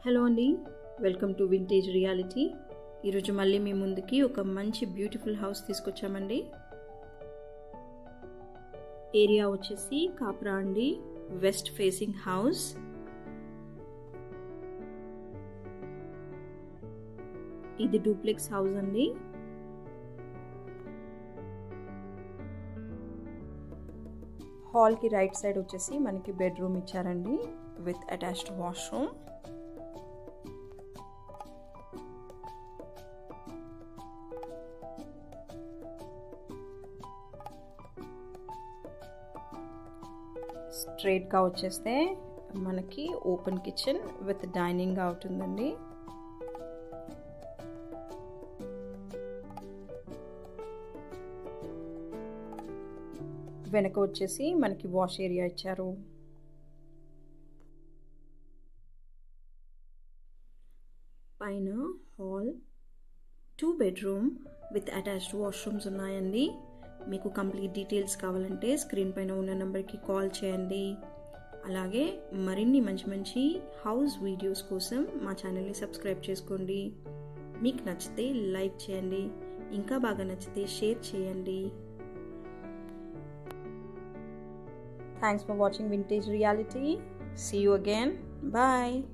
Hello అండి, welcome to vintage reality. ఈరోజు మళ్ళీ మీ ముందుకి ఒక మంచి బ్యూటిఫుల్ హౌస్ తీసుకొచ్చామండి. ఏరియా వచ్చేసి కాప్రా అండి, వెస్ట్ ఫేసింగ్ హౌస్. ఇది డూప్లెక్స్ హౌస్ అండి. హాల్కి రైట్ సైడ్ వచ్చేసి మనకి బెడ్రూమ్ ఇచ్చారండి విత్ అటాచ్డ్ వాష్రూమ్. స్ట్రైట్గా వచ్చేస్తే మనకి ఓపెన్ కిచెన్ విత్ డైనింగ్ అవుతుందండి. వెనక వచ్చేసి మనకి వాష్ ఏరియా ఇచ్చారు. పైన hall, 2 bedroom with attached washrooms ఉన్నాయండి. మీకు కంప్లీట్ డీటెయిల్స్ కావాలంటే స్క్రీన్ పైన ఉన్న నెంబర్కి కాల్ చేయండి. అలాగే మరిన్ని మంచి మంచి హౌస్ వీడియోస్ కోసం మా ఛానల్ని సబ్స్క్రైబ్ చేసుకోండి. మీకు నచ్చితే లైక్ చేయండి, ఇంకా బాగా నచ్చితే షేర్ చేయండి. Thanks for watching vintage reality. See you again. Bye.